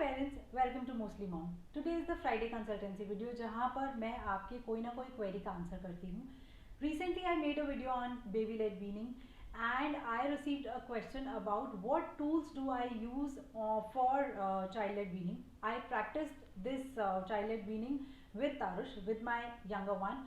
Parents, welcome to mostly mom. Today is the Friday consultancy video जहाँ पर मैं आपकी कोई ना कोई क्वेरी का आंसर करती हूँ। Recently I made a video on baby led weaning and I received a question about what tools do I use for child led weaning. I practiced this child led weaning with Tarush, with my younger one.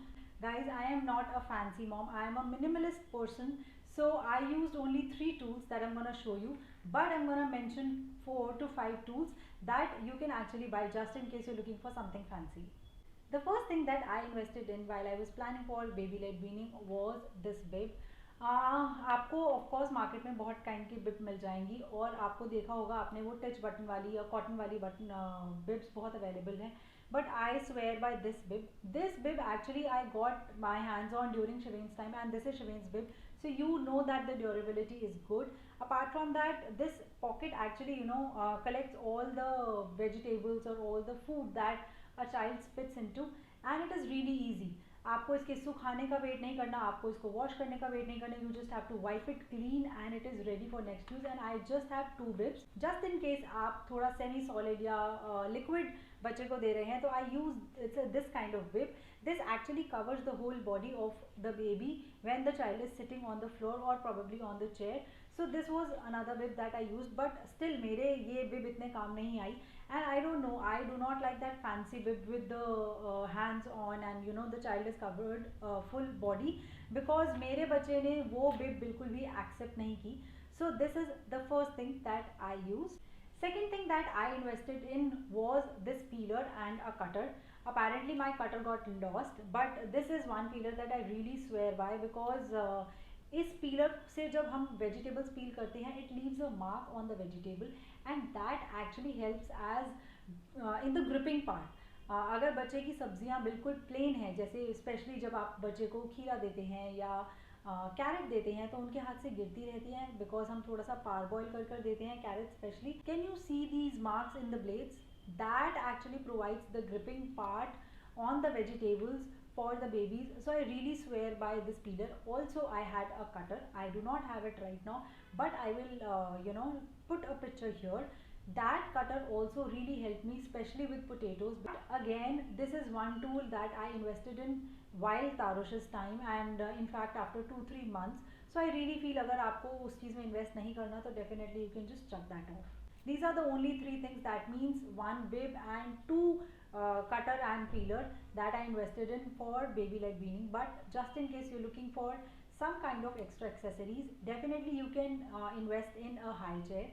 Guys, I am not a fancy mom. I am a minimalist person. So I used only 3 tools that I'm going to show you, but I'm going to mention 4 to 5 tools that you can actually buy just in case you're looking for something fancy. The first thing that I invested in while I was planning for baby led weaning was this bib. आपको of course market में बहुत kind की बिब मिल जाएंगी और आपको देखा होगा आपने वो टच बटन वाली या कॉटन वाली बटन बिब्स बहुत अवेलेबल हैं, but I swear by this bib. This bib actually I got my hands on during Shiveen's time, and this is Shiveen's bib, so you know that the durability is good. Apart from that, this pocket actually collects all the vegetables or all the food that a child spits into, and it is really easy. आपको इसके सुखाने का wait नहीं करना, आपको इसको wash करने का वेट नहीं करना. You just have to wipe it clean and it is ready for next use. And I just have 2 bibs just in case आप थोड़ा सेमी सॉलिड या लिक्विड बच्चे को दे रहे हैं, तो I use this kind of bib. This actually covers the whole body of the baby when the child is sitting on the floor or probably on the chair. So this was another bib that I used, but still मेरे ये bib इतने काम नहीं आई. And I don't know, I do not like that fancy bib with the hands on and the child is covered full body, because मेरे बच्चे ने वो bib बिल्कुल भी accept नहीं की. So this is the first thing that I used. Second thing that I invested in was this peeler and a cutter. Apparently my cutter got lost, but this is one peeler that I really swear by, because इस peeler से जब हम vegetables peel करते हैं, it leaves a mark on the vegetable and that actually helps as in the gripping part. अगर बच्चे की सब्जियां बिल्कुल प्लेन है, जैसे स्पेशली जब आप बच्चे को खीरा देते हैं या कैरेट देते हैं, तो उनके हाथ से गिरती रहती हैं, बिकॉज हम थोड़ा सा पार बॉयल कर देते हैं carrot specially. Can you see these marks in the blades? That actually provides the gripping part on the vegetables for the babies. So I really swear by this peeler. Also I had a cutter. I do not have it right now, but I will put a picture here. That cutter also really helped me, especially with potatoes. But again, this is one tool that I invested in while Tarush's time, and in fact after 2-3 months. So I really feel अगर आपको उस चीज़ में invest नहीं करना, तो definitely you can just chuck that off. These are the only 3 things. That means 1 bib and 2 cutter and peeler that I invested in for baby led weaning. But just in case you're looking for some kind of extra accessories, definitely you can invest in a high chair.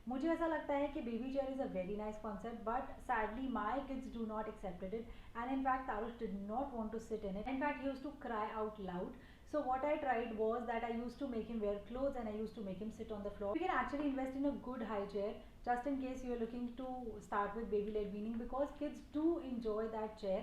मुझे ऐसा लगता है कि baby chair is a very nice concept, but sadly my kids do not accepted it, and in fact Tarush did not want to sit in it. In fact, he used to cry out loud. So what I tried was that I used to make him wear clothes and I used to make him sit on the floor. You can actually invest in a good high chair just in case you are looking to start with baby led weaning, because kids do enjoy that chair,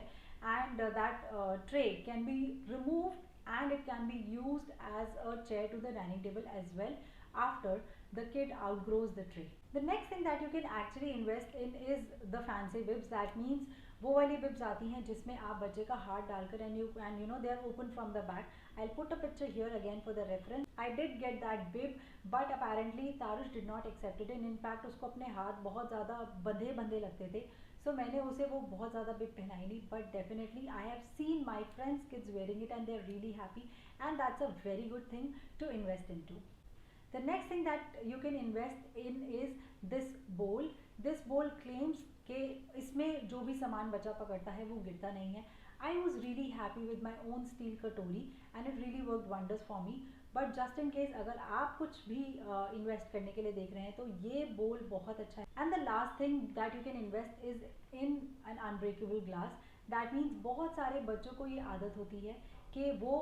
and that tray can be removed and it can be used as a chair to the dining table as well after the kid outgrows the tray. The next thing that you can actually invest in is the fancy bibs. That means वो वाली bibs आती हैं जिसमें आप बच्चे का हाथ डालकर and you know they are open from the back. I will put a picture here again for the reference. I did get that bib, but apparently Tarush did not accepted it. In fact उसको अपने हाथ बहुत ज़्यादा बंधे बंधे लगते थे, सो मैंने उसे वो बहुत ज़्यादा बिब पहनाई नहीं. But definitely I have seen my friends kids wearing it and they are really happy, and that's a very good thing to invest in to. The next thing that you can invest in is this bowl. This bowl claims कि इसमें जो भी सामान बचा पकड़ता है वो गिरता नहीं है. I was really happy with my own steel कटोरी and it really worked wonders for me. But just in case अगर आप कुछ भी invest करने के लिए देख रहे हैं, तो ये bowl बहुत अच्छा है. And the last thing that you can invest is in an unbreakable glass. That means बहुत सारे बच्चों को ये आदत होती है कि वो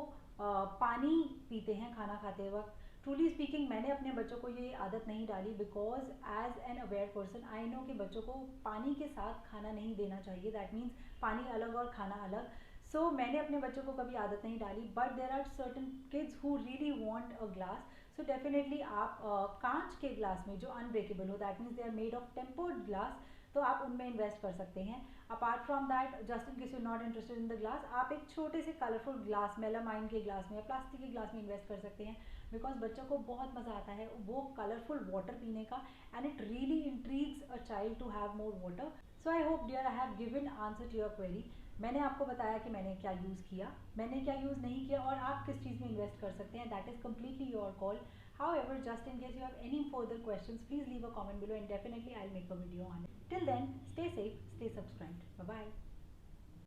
पानी पीते हैं खाना खाते वक्त. ट्रूली स्पीकिंग, मैंने अपने बच्चों को ये आदत नहीं डाली, because as an aware person I know कि बच्चों को पानी के साथ खाना नहीं देना चाहिए. दैट मीन्स पानी अलग और खाना अलग. सो मैंने अपने बच्चों को कभी आदत नहीं डाली, but there are certain kids who really want a glass. So definitely आप कांच के ग्लास में जो अनब्रेकेबल हो, that means they are made of tempered glass, तो आप उनमें इन्वेस्ट कर सकते हैं। Apart from that, just in case you not interested in the glass, आप एक छोटे से कलरफुल ग्लास, मेलामाइन के ग्लास में या प्लास्टिक के ग्लास में इन्वेस्ट कर सकते हैं, बिकॉज बच्चों को बहुत मज़ा आता है वो कलरफुल वाटर पीने का, and it really intrigues a child to have more water. So I hope dear I have given answer to your query. मैंने आपको बताया कि मैंने क्या यूज़ किया, मैंने क्या यूज़ नहीं किया, और आप किस चीज़ में इन्वेस्ट कर सकते हैं, that is completely your call. However, just in case you have any further questions, please leave a comment below and definitely I'll make a video on it. Till then, stay safe, stay subscribed. Bye bye.